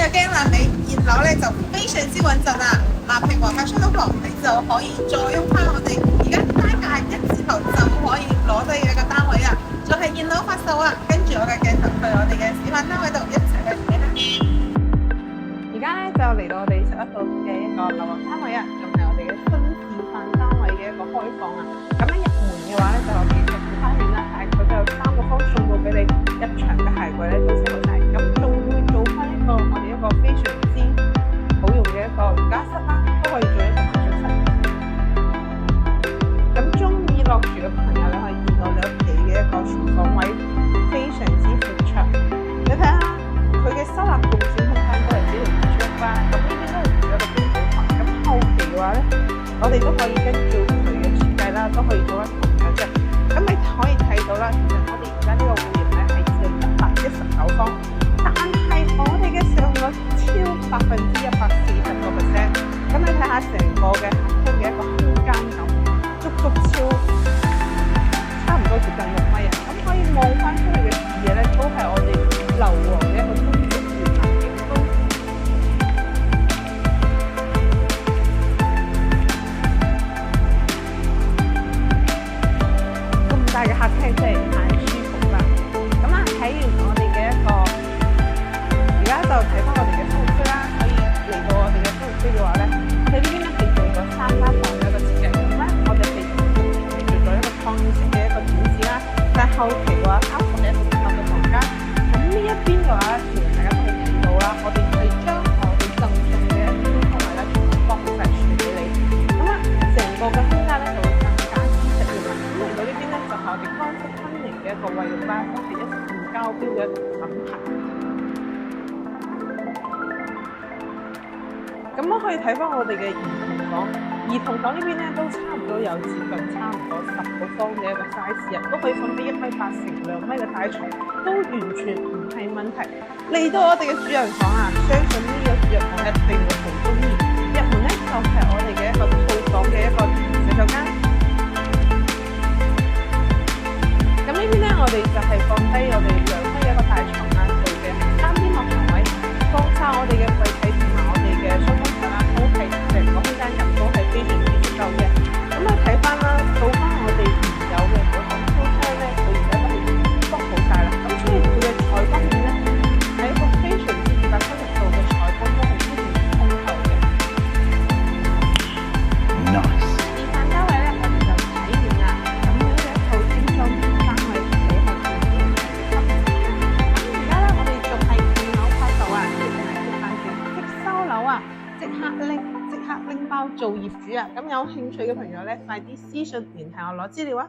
驚啦，你現樓咧就非常之穩陣啦。嗱，平華發出到房，你就可以再用翻我哋而家單價1字頭就可以攞低嘅一個單位啦。就係現樓發售啊！跟住我嘅鏡頭去我哋嘅示範單位度一齊去睇啦。而家咧就嚟到我哋11號嘅一個樓王單位啊，仲係我哋嘅新示範單位嘅一個開放啊。咁樣入門嘅話咧就我哋嘅小花園啦，但係佢就有3個方送到俾你，入場嘅鞋櫃咧都寫好晒。咁仲會做翻我哋一個非常之好用嘅一個瑜伽室啦，都可以做一個藝術室。咁中意落廚嘅朋友咧，可以見到你屋企嘅一個廚房位非常之闊長。你睇下佢嘅收納共佔空間都係只條柱啦。咁呢邊都係做一個經濟房。咁後期嘅話咧，我哋都可以跟住佢嘅設計啦，都可以做一同樣嘅。咁你可以睇到啦，其實我哋而家呢個戶型咧係只有119方。但係我哋嘅上率超140%，咁你睇下成個嘅客廳嘅一個空間感，足超差唔多接近6米啊！咁可以望翻出去嘅視野咧，都係我哋樓王嘅一個中軸遠環景觀。咁大嘅客廳真係太舒服啦！咁啊，睇完我哋嘅一個。而家就睇翻我哋嘅生活區啦，可以嚟到我哋嘅生活區嘅話咧，我哋呢邊咧係做咗3間房嘅一個設計，咁咧我哋係做咗一個創意式嘅一個展示啦。但係後期嘅話，包括係一個獨立嘅房間。咁呢一邊嘅話咧，其實大家都可以睇到啦，我哋係將我哋贈送嘅一啲空位咧，全部幫晒傳俾你。咁啊，成個嘅空間咧就會更加舒適嘅啦。咁嚟到呢邊咧，就係我哋光復婚迎嘅一個衛浴啦，都係一線交標嘅一個品牌。咁我可以睇翻我哋嘅兒童房，兒童房呢邊咧都差唔多有接近差唔多10個方嘅一個 size 啊，都可以放俾1.8米乘2米嘅大床，都完全唔係問題。嚟到我哋嘅主人房啊，相信呢個主人房一定會好中意。入門咧就係我哋嘅一個套房嘅一個洗手間。咁呢邊咧我哋就係放低我哋陽台嘅一個大床啊，做嘅3邊落床位，放晒我哋嘅櫃體同埋我哋嘅梳妝台啦，都係成個空間感都係非常之足夠嘅。咁啊睇翻啦，到翻我哋現有嘅嗰種鋪窗咧，佢而家都係覆好晒啦。咁所以佢嘅採光面咧係一個非常之270度嘅採光，都係非常之通透嘅。Nice。示範單位咧，我哋就睇完啦。咁樣嘅一套精裝單位俾學員哋嘅吸引。咁而家咧，我哋仲係2樓發售啊，亦都係即刻即收樓啊，即刻拎包做業主啊！咁有興趣嘅朋友咧，快啲私信聯繫我攞資料啊！